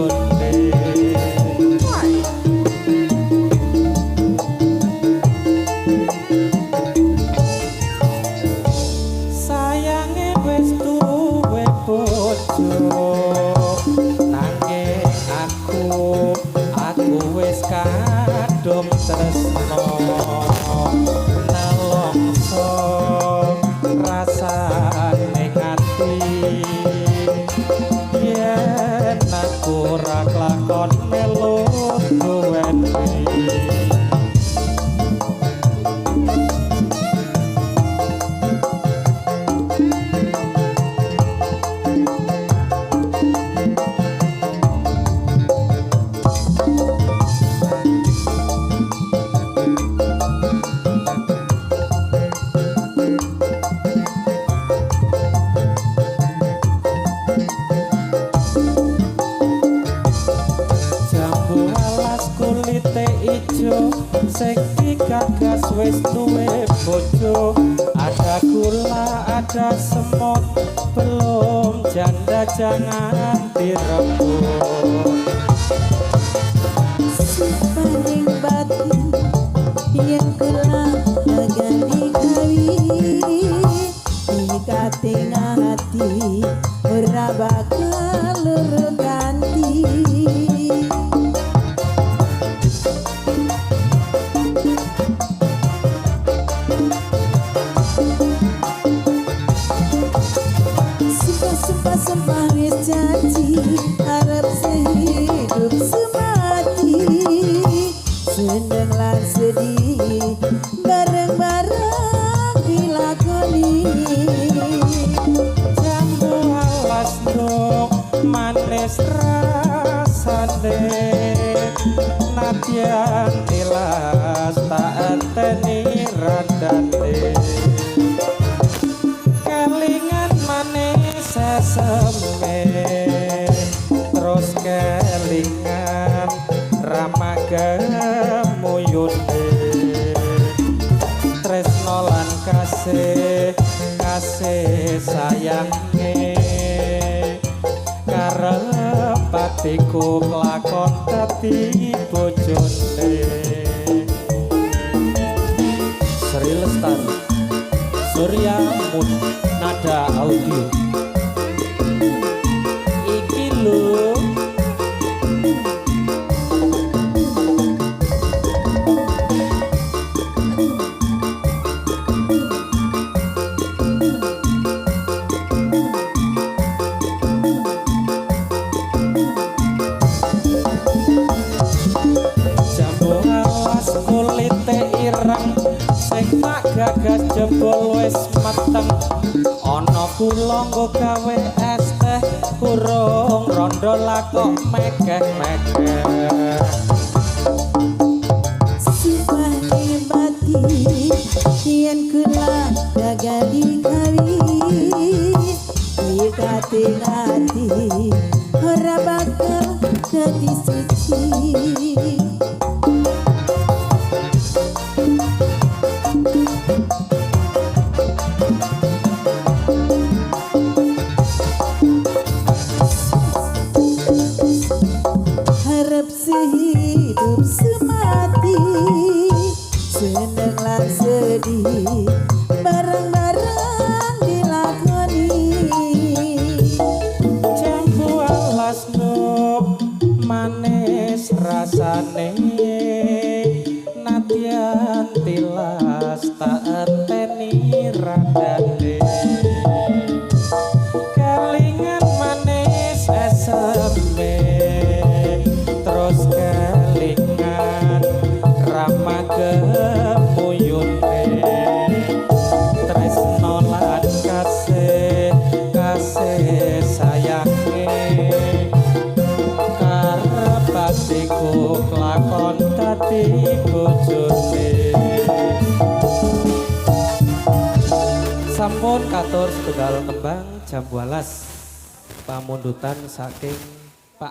bojone sayange wis duwe bojo nanging aku wis kadung tresno nelongso rasane ati yen aku ora kelakon melu duweni seki gagas wis duwe bojo ada gula ada semut belum janda jangan direbut sipaning batin yang kena ganti kawi jika tengah hati ora bakal ganti sumpah wis janji harap sehidup semati seneng lan sedih bareng-bareng dilakoni jambu alas nduk manis rasane nadyan tilas tak enteni randane kelingan manis seseme terus kelingan ramagemu tresno lan kasih sayange karep atiku kelakon dadi bojone Sri Lestari Surya Moon Nada Audio iki lho jambu alas kulite ireng sing tak gagas jebol wis meteng ana kula nggo gawe es teh urung rondo lakok mekeh-mekeh sipaning batin yang kena ganti kawi jika tengah hati ora bakal jadi suci harap sehidup semati seneng lan sedih bareng-bareng dilakoni jambu alas nduk manis rasane nadyan tilas tak enteni randane kelingan manis eseme terus kelingan ramagemu tresno lan kasih sayange karep atiku kelakon dadi bojone sampun katur setunggal kembang jambu alas pamundutan saking